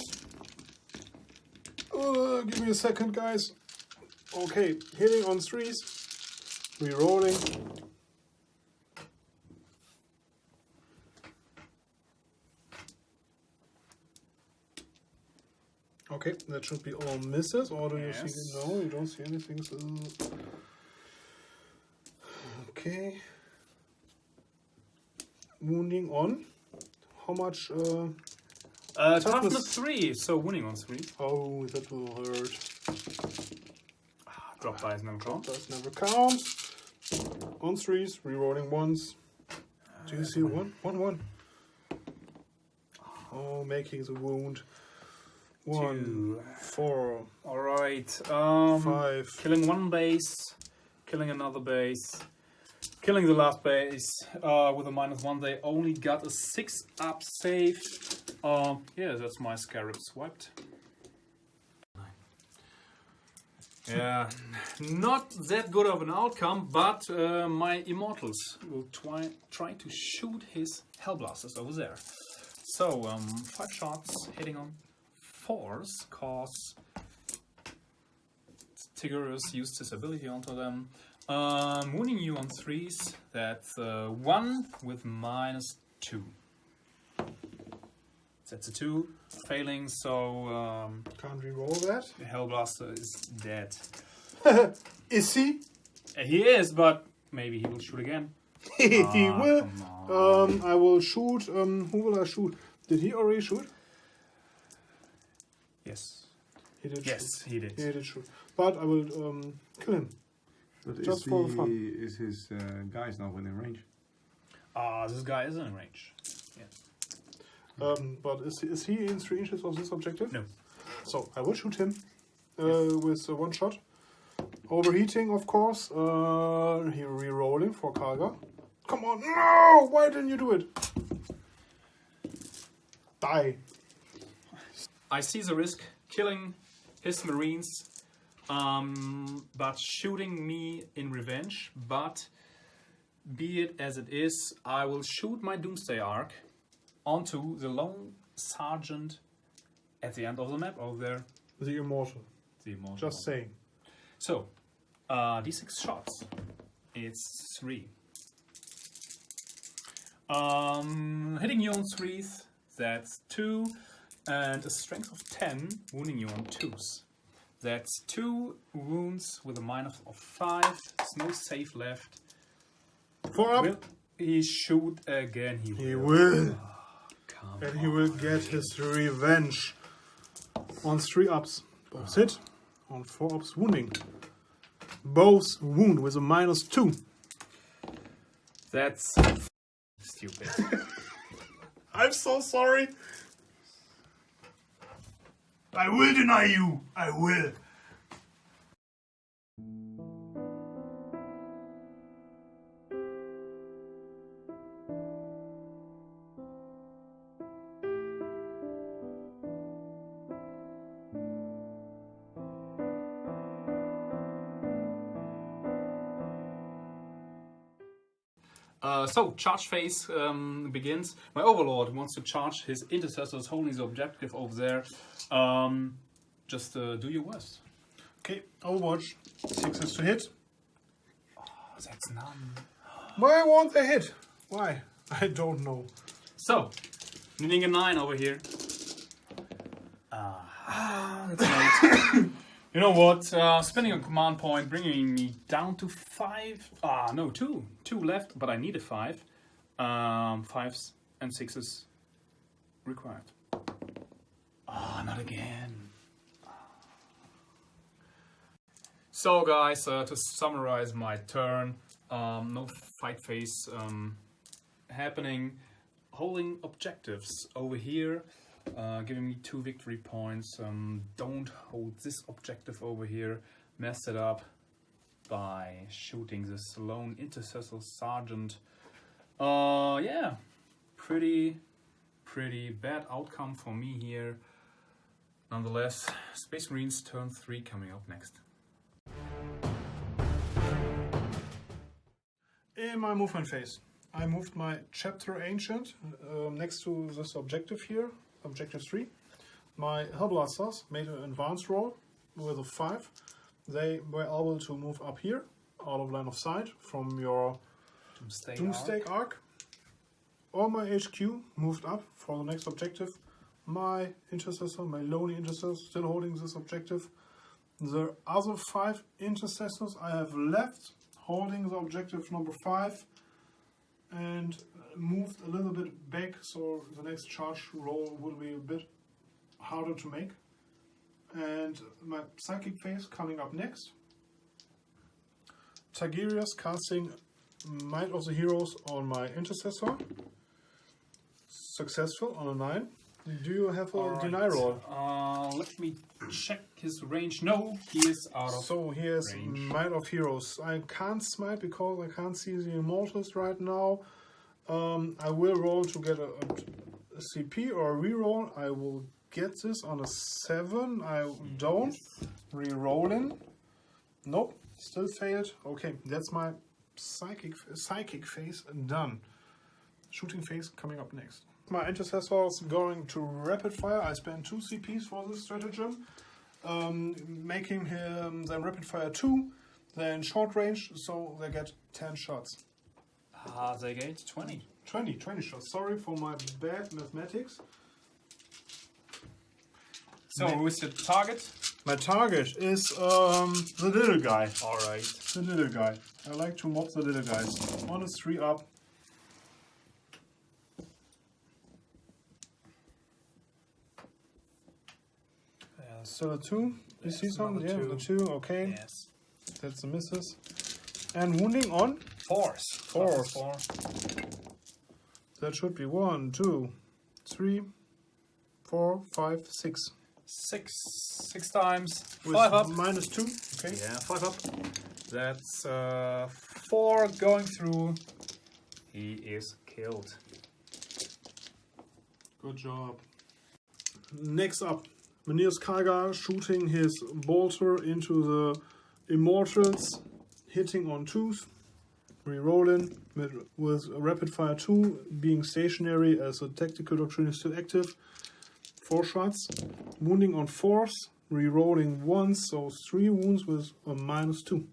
Give me a second, guys. Okay, hitting on 3s, re-rolling. Okay, that should be all misses, or do you see? No, you don't see anything. So... Okay. Wounding on how much? Toughness 3, so wounding on 3. Oh, that will hurt. Drop dice never count. Does never count. On 3s, rerolling 1s. Do you see 1? 1. Oh, making the wound. 1, 2, 4. Alright. 5. Killing 1 base, killing another base, killing the last base with a -1. They only got a 6 up save. Yeah, that's my Scarab swiped. Yeah, not that good of an outcome, but my Immortals will try to shoot his Hellblasters over there. So, 5 shots hitting on 4s, cause Tigurus used his ability onto them. Wounding you on 3s, that's 1 with -2. That's a 2, failing, so Can't re-roll that. the Hellblaster is dead. Is he? He is, but maybe he will shoot again. He will. Come on. I will shoot. Who will I shoot? Did he already shoot? Yes. He did. Yes, shoot. he did. He did shoot. But I will kill him. But Just for fun. is his guys not within range? This guy is in range. But is he in 3 inches of this objective? No. So I will shoot him with one shot. Overheating, of course. He re-rolling for Karga. Come on! No! Why didn't you do it? Die. I see the risk killing his Marines, but shooting me in revenge. But be it as it is, I will shoot my Doomsday Arc onto the lone sergeant at the end of the map over there. The Immortal. The Immortal. Just saying. So, d6 shots. It's 3. Hitting you on 3s, that's 2. And a strength of 10, wounding you on 2s. That's 2 wounds with a minus of 5. There's no save left. 4 up. Will he shoot again? He will. Come And he will get his revenge. On 3 ups. Both hit. On 4 ups, wounding. Both wound with a minus 2. That's stupid. I'm so sorry. I will deny you. I will. So, charge phase begins. My Overlord wants to charge his intercessors holding the objective over there. Just do your worst. Okay, Overwatch. 6 is to hit. Oh, that's none. Why won't they hit? Why? I don't know. So, needing a 9 over here. That's right. You know what? Spending a command point, bringing me down to 5. No, 2. 2 left, but I need a 5. 5s and 6s required. Not again. So, guys, to summarize my turn, no fight phase happening. Holding objectives over here. Giving me 2 victory points. Don't hold this objective over here. Messed it up by shooting this lone intercessor sergeant. Yeah, pretty bad outcome for me here. Nonetheless, Space Marines turn 3 coming up next. In my movement phase, I moved my Chapter Ancient next to this objective here. Objective 3. My Hellblasters made an advance roll with a 5. They were able to move up here, out of line of sight from your Doomsday Arc. All my HQ moved up for the next objective. My Intercessor, my Lonely Intercessor, still holding this objective. The other 5 Intercessors I have left, holding the objective number 5. And moved a little bit back, so the next charge roll will be a bit harder to make. And my Psychic phase coming up next. Tigerius casting Might of the Heroes on my Intercessor. Successful on a 9. Do you have a deny roll? Let me check his range. No, he is out of So he has range. Might of Heroes. I can't smite because I can't see the Immortals right now. I will roll to get a CP or a reroll. I will get this on a 7. I don't. Rerolling. Nope. Still failed. Okay, that's my psychic phase done. Shooting phase coming up next. My Intercessor is going to rapid fire. I spend 2 CPs for this stratagem. Making him then rapid fire 2. Then short range, so they get 10 shots. They get 20. 20 shots. Sorry for my bad mathematics. So, who is the target? My target is the little guy. Alright. The little guy. I like to mob the little guys. On a 3 up. Still a 2. You see some? Yeah, the 2. Okay. Yes. That's the misses. And wounding on 4s. 4. that should be 1, 2, 3, 4, 5, 6. Six times. With 5 up. -2. Okay. Yeah, 5 up. That's 4 going through. He is killed. Good job. Next up, Manius Kaga shooting his bolter into the Immortals, hitting on 2s, rerolling with a rapid fire 2, being stationary as a tactical doctrine is still active. 4 shots, wounding on 4s, rerolling once, so 3 wounds with a -2.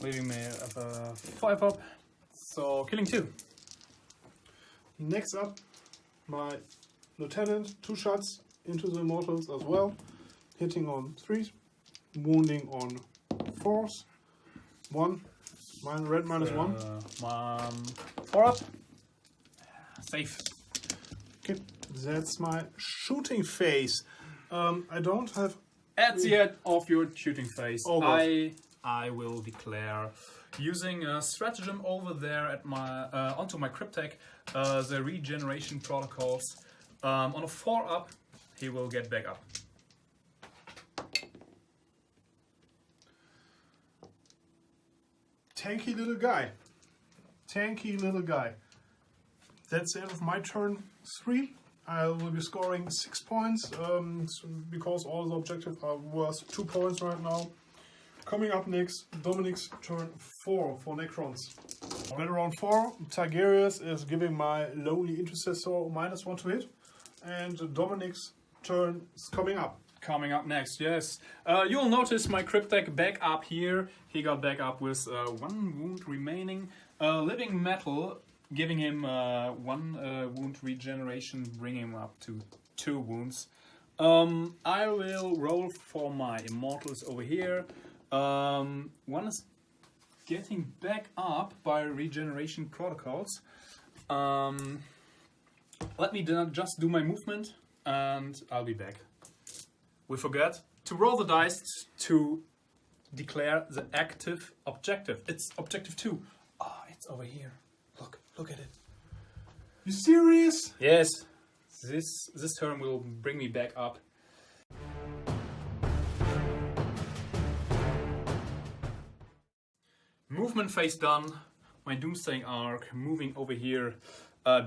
Leaving me at a 5 up. So killing 2. Next up, my lieutenant, 2 shots into the Immortals as well, hitting on 3s, wounding on 4s, 1, red -1. 4 up. Safe. Okay, that's my shooting phase. I don't have... At the end of your shooting phase, Oh, I will declare, using a stratagem over there at my onto my Cryptek, the regeneration protocols. On a 4 up, he will get back up. Tanky little guy. Tanky little guy. That's the end of my turn 3. I will be scoring 6 points because all the objectives are worth 2 points right now. Coming up next, Dominic's turn 4 for Necrons. Battle round 4, Tigerius is giving my lowly intercessor -1 to hit, and Dominic's turn is coming up. Coming up next, yes. You'll notice my Cryptek back up here. He got back up with 1 wound remaining. Living Metal, giving him 1 wound regeneration, bringing him up to 2 wounds. I will roll for my Immortals over here. One is getting back up by regeneration protocols. Let me just do my movement and I'll be back. We forget to roll the dice to declare the active objective. It's objective 2. Oh, it's over here. Look at it. You serious? Yes. This turn will bring me back up. Movement phase done. My Doomsday arc moving over here,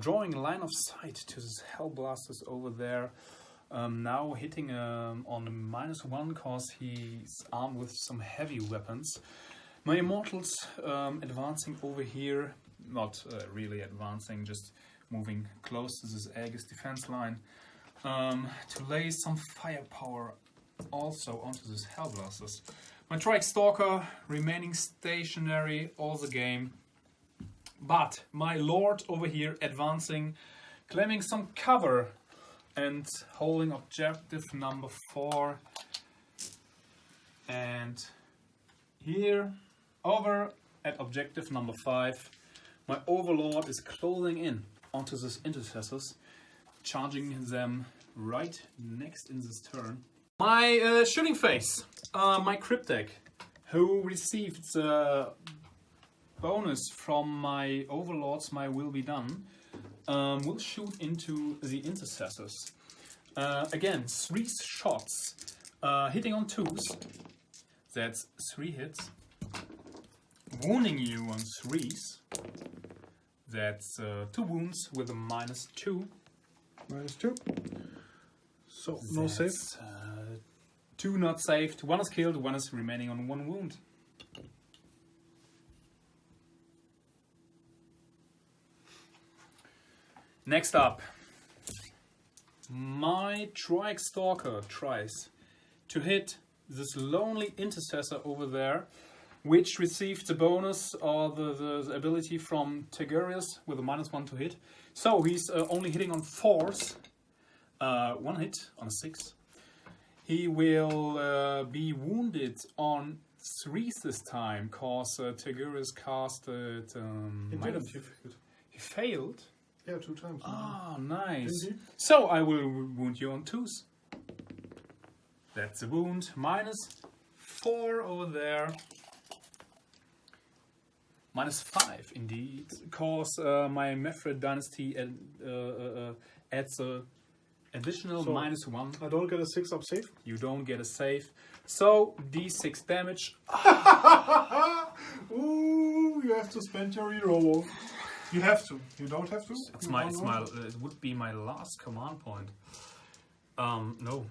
drawing a line of sight to this Hell Blasters over there. Now hitting on -1 cause he's armed with some heavy weapons. My Immortals advancing over here, not really advancing, just moving close to this Aegis defense line to lay some firepower also onto this Hell Blasters. My Trike Stalker remaining stationary all the game, but my Lord over here advancing, claiming some cover and holding objective number 4. And here over at objective number 5, my Overlord is closing in onto these intercessors, charging them right next in this turn. My shooting phase, my Cryptek, who received the bonus from my Overlords, my will be done, will shoot into the intercessors. Again, 3 shots, hitting on 2s, that's 3 hits, wounding you on 3s, that's 2 wounds with a -2. -2. So, no save. 2 not saved, 1 is killed, 1 is remaining on 1 wound. Next up, my Trike Stalker tries to hit this lonely intercessor over there, which received the bonus or the ability from Tigerius with a -1 to hit. So he's only hitting on 4s, 1 hit on a 6. He will be wounded on 3s this time, cause Tigerius cast it. He failed. Yeah, 2 times. Oh, nice. Didn't he? So I will wound you on 2s. That's a wound. -4 over there. -5 indeed, because my Mephrit Dynasty adds a additional So, -1. I don't get a 6-up save. You don't get a save. So D6 damage. Ooh, you have to spend your reroll. You have to. You don't have to. It's You my, don't it's want my, it would be my last command point. No,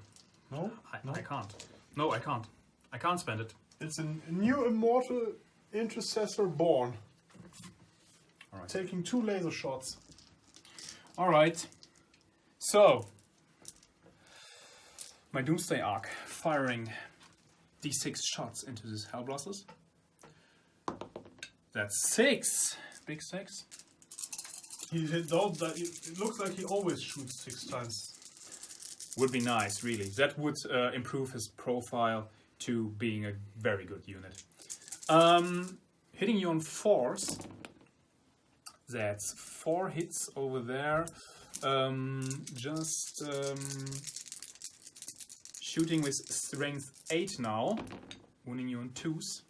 No? No? I can't. No, I can't. I can't spend it. It's a new immortal intercessor born. All right. Taking 2 laser shots. All right. So my Doomsday Arc firing D6 shots into this Hellblasters. That's 6. Big 6. It looks like he always shoots 6 times. Would be nice, really. That would improve his profile to being a very good unit. Hitting you on 4s. That's 4 hits over there. Shooting with strength 8 now. Wounding you on 2s.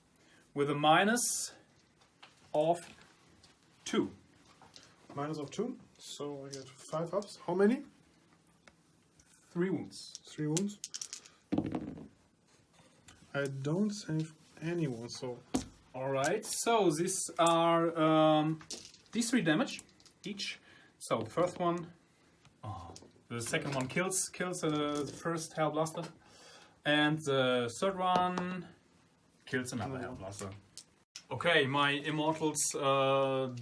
With a minus of 2. Minus of 2. So I get 5 ups. How many? 3 wounds. 3 wounds. I don't save anyone, so... Alright, so these are D3 damage each. So first one, the second one kills the first Hellblaster, and the third one kills another Hellblaster. Okay, my Immortals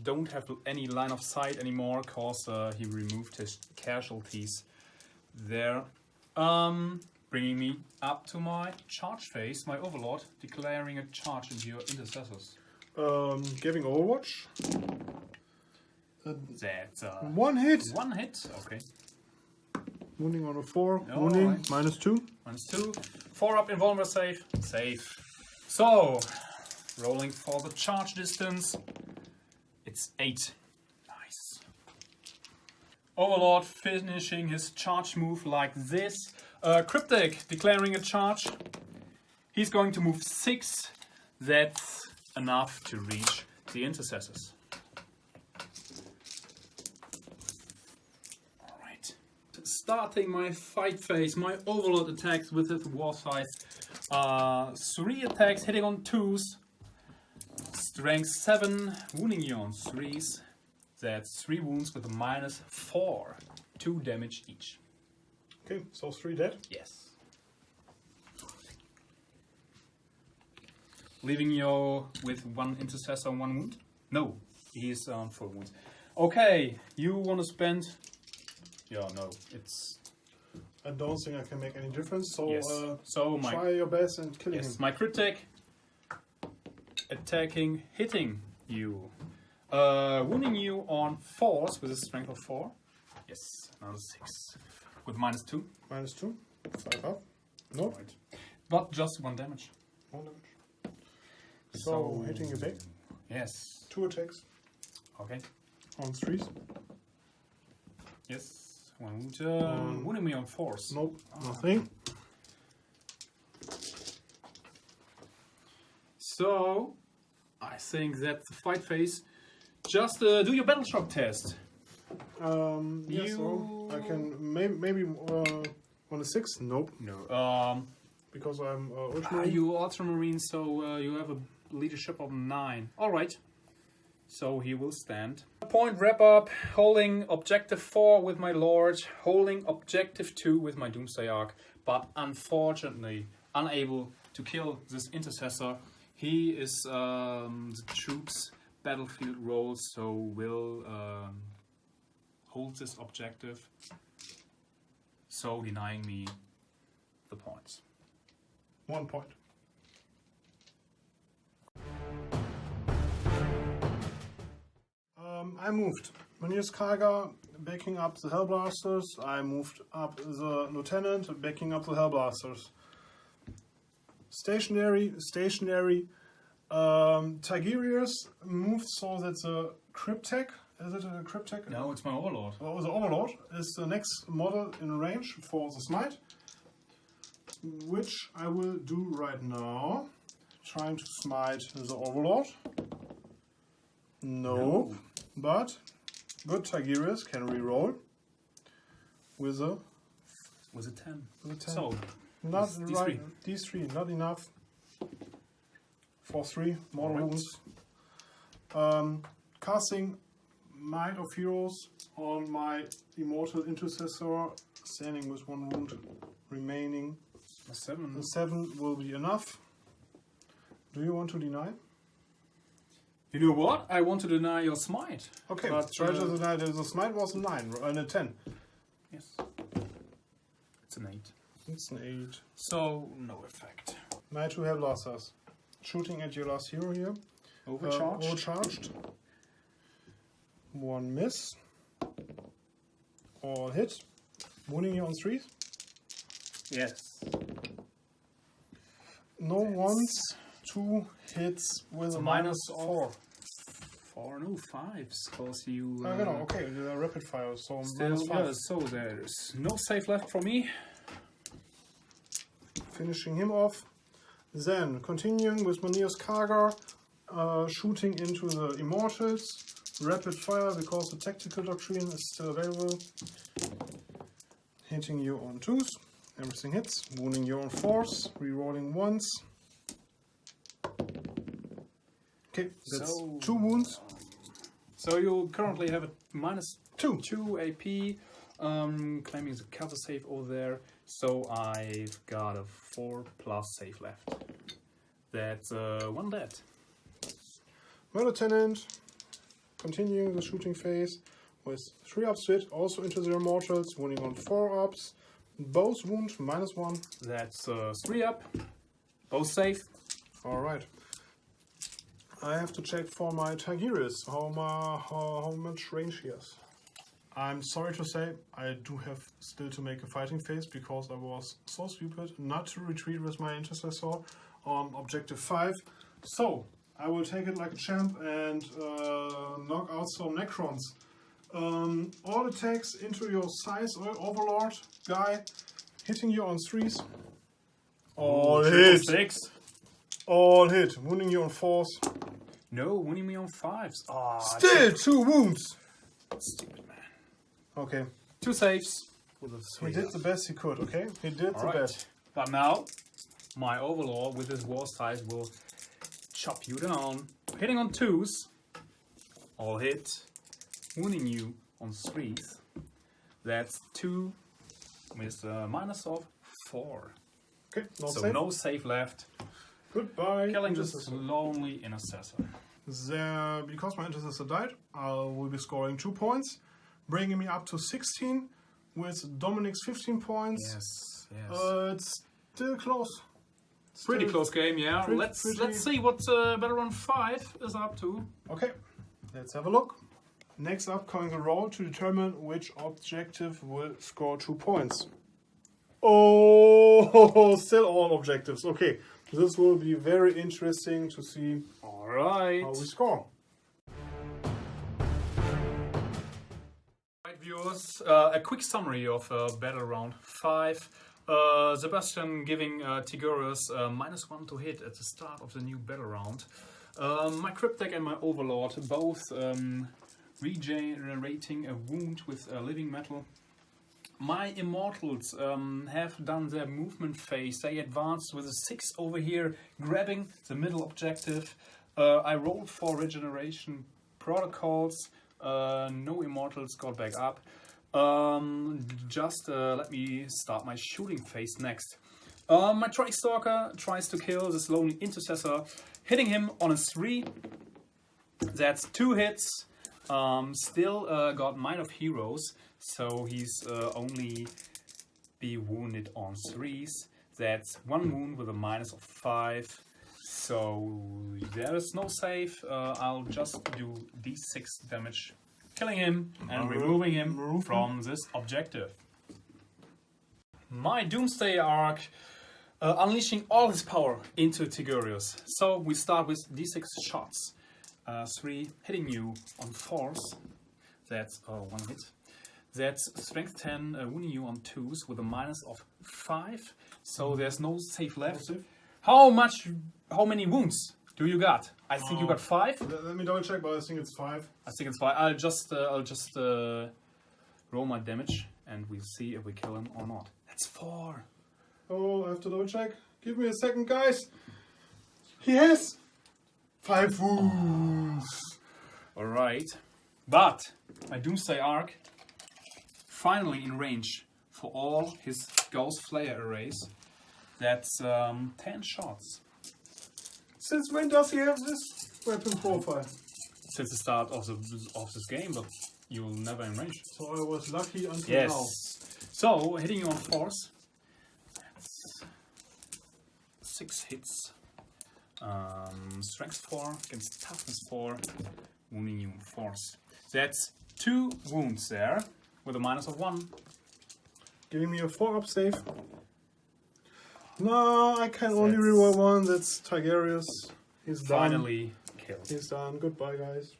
don't have any line of sight anymore because he removed his casualties there. Bringing me up to my charge phase, my Overlord, declaring a charge into your intercessors. Giving Overwatch. That's 1 hit. 1 hit, okay. Wounding on a 4. Oh, Wounding, right. -2. -2. 4 up invulnerable save. Save. So, rolling for the charge distance. It's 8. Nice. Overlord finishing his charge move like this. Cryptek declaring a charge. He's going to move 6. That's enough to reach the intercessors. Alright. Starting my fight phase, my Overlord attacks with his Warscythe. 3 attacks hitting on 2s. Strength 7, wounding you on 3s. That's 3 wounds with a -4. 2 damage each. Okay, so 3 dead. Yes. Leaving you with 1 intercessor, 1 wound? No, he's on 4 wounds. Okay, you want to spend... Yeah, no, it's... I don't think I can make any difference, so, Yes. So my... try your best and kill him. Yes, my Cryptek attacking, hitting you. Wounding you on 4s with a strength of 4. Yes, another 6. With -2. -2. 5 up. No. Right. But just 1 damage. 1 damage. So, hitting you back. Yes. 2 attacks. Okay. On 3s. Yes. 1 wound. Wounding me on 4s. Nope, nothing. So, I think that's the fight phase. Just do your battle shock test. Yes, so I can maybe on a 6. Nope, No. because I'm Are Ultramarine. you Ultramarine, so you have a leadership of 9. Alright. So he will stand. Point wrap up, holding objective 4 with my Lord, holding objective 2 with my Doomsday Arc, but unfortunately unable to kill this intercessor. He is the troops battlefield role, so will hold this objective, so denying me the points. 1 point. I moved. Manier's Karga backing up the Hellblasters. I moved up the Lieutenant backing up the Hellblasters. Stationary. Tigerius moved so that the Cryptek, is it a Cryptek? No, it's my Warlord. Oh, the Overlord is the next model in range for the Smite, which I will do right now. Trying to smite the Overlord. No. But good Tigerius can reroll with a 10. With a 10. So, not D3. right. D3, not enough. For 3 more wounds. Casting Might of Heroes on my Immortal Intercessor, standing with 1 wound remaining. A 7. The 7 will be enough. Do you want to deny? You know what? I want to deny your smite. Okay, But, try to deny. The smite was a 9 and a 10. Yes. It's an 8. It's an 8. So, no effect. Knight to have Blasters. Shooting at your last hero here. Overcharged. Overcharged. 1 miss. All hit. Wounding you on 3. Yes. No ones. 2 hits with a minus 4. 4, no 5s, because you... Okay, the rapid fire, so still, minus 5. yeah, so there's no save left for me. Finishing him off. Then, continuing with Manius Kargar, shooting into the Immortals. Rapid fire, because the tactical doctrine is still available. Hitting you on 2s. Everything hits. Wounding you on 4s. Rerolling 1s. Okay, that's So, 2 wounds. So you currently have a minus 2. 2 AP, claiming the cover save over there. So I've got a 4+ save left. That's 1 dead. My lieutenant, continuing the shooting phase with 3 ups hit, also into the Immortals, wounding on 4 ups. Both wound minus 1. That's 3 up, both safe. Alright. I have to check for my Tigerius how much range he has. I'm sorry to say, I do have still to make a fighting phase because I was so stupid not to retreat with my Intercessor on objective 5. So, I will take it like a champ and knock out some Necrons. All attacks into your size Overlord guy, hitting you on 3s. All hit! 6. All hit, wounding you on 4s. No, wounding me on 5s. Ah, Still 2 wounds! stupid man. Okay, 2 saves. With a he 3 did the best he could, okay? He did the Alright. best. But now, my Overlord with his Warscythe will chop you down. Hitting on 2s. All hit. Wounding you on 3s. That's 2 with a minus of 4. Okay, no So save. no save left. Goodbye. Killing this Intercessor. lonely Intercessor. There, because my Intercessor died, I will be scoring 2 points, bringing me up to 16 with Dominic's 15 points. Yes, yes. It's still close. Pretty Still- close game, yeah. pretty- Let's pretty- see what Battalion 5 is up to. Okay, let's have a look. Next up, coming the roll to determine which objective will score 2 points. Oh, still all objectives. Okay, this will be very interesting to see All right. how we score. Right, viewers, a quick summary of Battle Round 5. Sebastian giving Tigurius -1 to hit at the start of the new battle round. My Cryptek and my Overlord both regenerating a wound with living metal. My Immortals have done their movement phase. They advanced with a 6 over here, grabbing the middle objective. I rolled for regeneration protocols. No Immortals got back up. Let me start my shooting phase next. My Tri-Stalker tries to kill this lonely Intercessor, hitting him on a 3. That's 2 hits. Still got Might of Heroes, so he's only be wounded on 3s. That's 1 wound with a minus of 5. So there is no save. I'll just do d6 damage, killing him and removing him from this objective. My Doomsday Arc unleashing all his power into Tigurius. So we start with d6 shots. 3 hitting you on 4s. That's 1 hit. That's strength 10 wounding you on 2s with a minus of 5. So there's no save left. How many wounds Do you got? I think you got 5. Let me double check, but I think it's 5. I think it's 5. I'll just roll my damage, and we'll see if we kill him or not. That's 4. Oh, I have to double check. Give me a second, guys. He has 5 wounds. Alright. But my Doomsday Arc, finally in range for all his Gauss Flare arrays. That's 10 shots. Since when does he have this weapon profile? Since the start of this game, but you will never in range. So I was lucky until Yes. now. So, hitting you on force. That's 6 hits. Strength 4 against toughness 4. Wounding you on force. That's 2 wounds there, with a minus of 1. Giving me a 4-up save. No, I can only reroll 1. That's Tigerius. He's done. Finally killed. He's done. Goodbye, guys.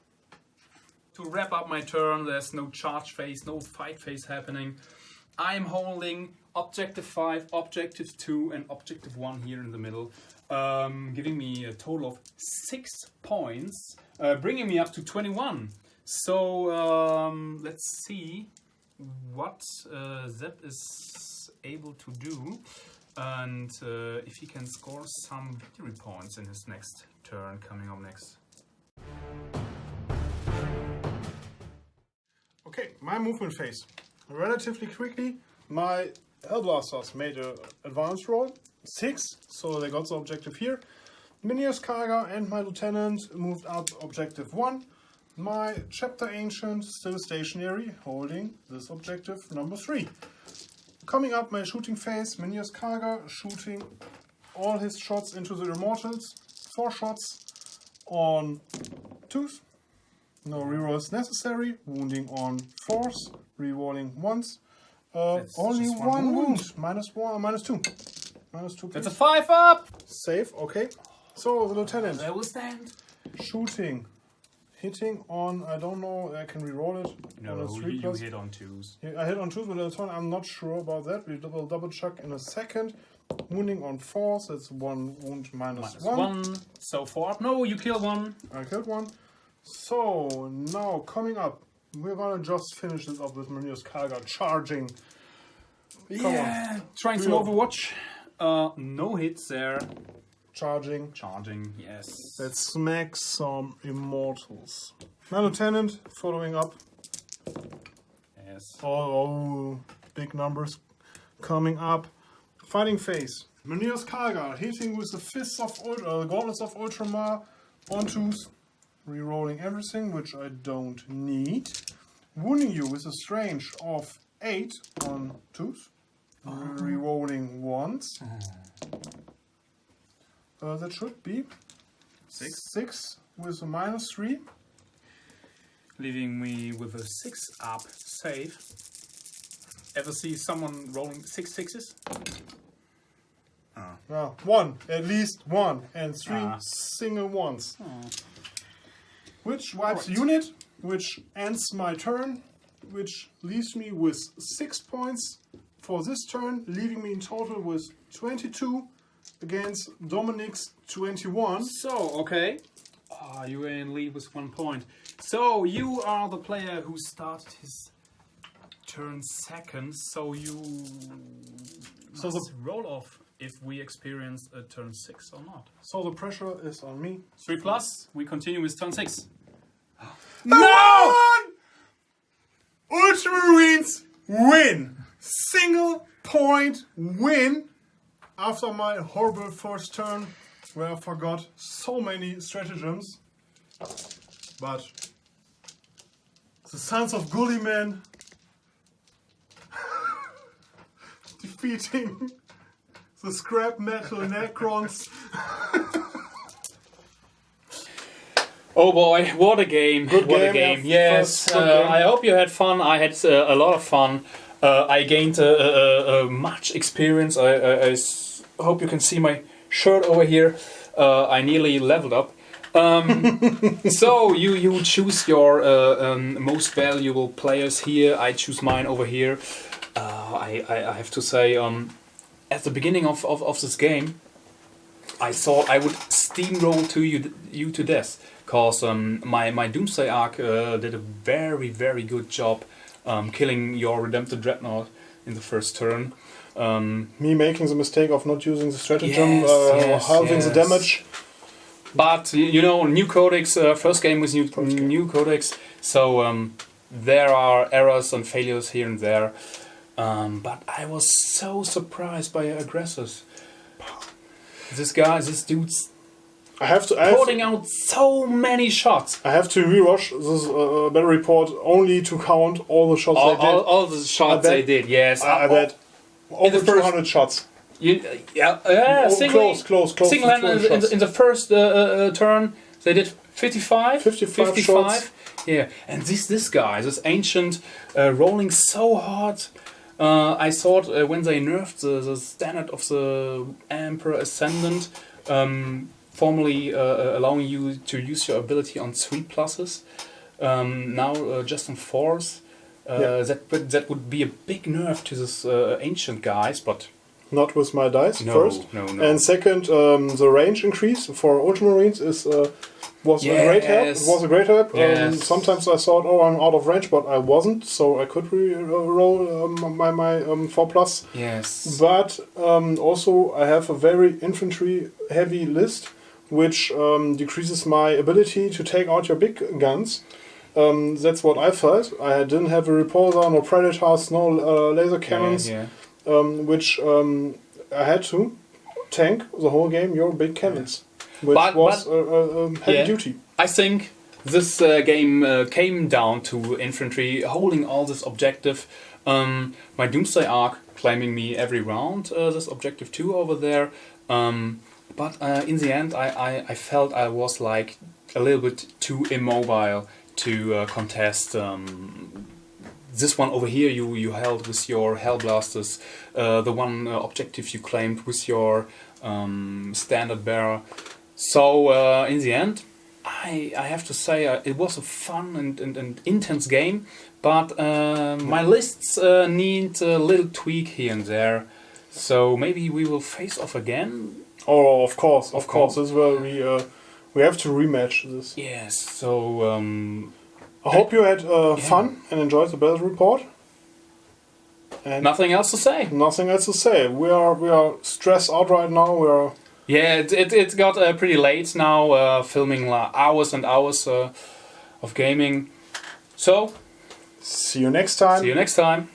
To wrap up my turn, there's no charge phase, no fight phase happening. I'm holding Objective 5, Objective 2 and Objective 1 here in the middle. Giving me a total of 6 points, bringing me up to 21. So let's see what Zeb is able to do, and if he can score some victory points in his next turn coming up next. Okay, my movement phase. Relatively quickly, my Hellblasters made an advanced roll. 6, so they got the objective here. Minius Karga and my lieutenant moved up objective 1. My chapter ancient still stationary, holding this objective number 3. Coming up my shooting phase, Minius Karga shooting all his shots into the Immortals. 4 shots on 2s. No rerolls necessary. Wounding on 4s. Rerolling once. Only 1 wound. Minus 1, minus 2. Minus 2. That's a 5-up! Save, okay. So the lieutenant. There will stand. Shooting. Hitting on, I don't know, I can reroll it. No, you hit on 2s. Yeah, I hit on 2s, but this one I'm not sure about that. We will double check in a second. Wounding on 4s, that's 1 wound minus 1. So 4 up. No, you kill 1. I killed 1. So now coming up, we're gonna just finish this up with Minius Karga charging. Come on. Trying some Overwatch. No hits there. Charging. Charging, yes. Let's smack some Immortals. My lieutenant following up. Yes. Oh, big numbers coming up. Fighting phase. Minius Karga hitting with the fists of gauntlets of Ultramar on 2s. Rerolling everything, which I don't need. Wounding you with a strange of 8 on 2s. Rerolling once. That should be 6 with a minus 3. Leaving me with a 6-up save. Ever see someone rolling 6 6s? Well, 1, at least 1, and 3 single ones. Which wipes the unit, which ends my turn, which leaves me with 6 points for this turn, leaving me in total with 22 against Dominic's 21. So, okay. You were in lead with 1 point. So, you are the player who started his turn second, so you must roll off if we experience a turn 6 or not. So the pressure is on me. 3+, we continue with turn 6. No! Ultramarines win! Single point win after my horrible first turn where I forgot so many stratagems. But the sons of Guilliman defeating the scrap metal Necrons. Oh boy, what a game. What a game. Yes, I hope you had fun. I had a lot of fun. I gained much experience. I hope you can see my shirt over here. I nearly leveled up. So you choose your most valuable players here. I choose mine over here. I have to say, at the beginning of this game, I thought I would steamroll to you to death, because my Doomsday Arc did a very, very good job killing your Redempted Dreadnought in the first turn. Me making the mistake of not using the stratagem, halving the damage. But you know, new codex, first game with new codex, so there are errors and failures here and there. But I was so surprised by your aggressors. This dude's putting out so many shots. I have to rewatch this battle report only to count all the shots they did. All the shots they did, yes. I bet over 200 shots. Close. Single hand in the first turn, they did 55 shots. Yeah, and this guy, this ancient, rolling so hard. I thought when they nerfed the standard of the Emperor Ascendant, formerly allowing you to use your ability on 3+, now just on 4s. That would be a big nerf to this ancient guys, but not with my dice. First, no. And second, the range increase for Ultramarines was a great help. It was a great help. Yes. Sometimes I thought, I'm out of range, but I wasn't, so I could roll my 4+. Yes. But also I have a very infantry heavy list, which decreases my ability to take out your big guns. That's what I felt. I didn't have a repulsor, no predators, no laser cannons, which I had to tank the whole game your big cannons, which was heavy duty. I think this game came down to infantry holding all this objective. My Doomsday Arc claiming me every round, this objective 2 over there. But in the end, I felt I was like a little bit too immobile to contest this one over here you held with your Hell Blasters, the one objective you claimed with your standard bearer. So in the end, I have to say it was a fun and intense game, but my lists need a little tweak here and there. So maybe we will face off again. Oh, of course. This is where we have to rematch this. Yes. So I hope you had fun and enjoyed the battle report. And nothing else to say. Nothing else to say. We are stressed out right now. It got pretty late now. Filming hours and hours of gaming. So see you next time.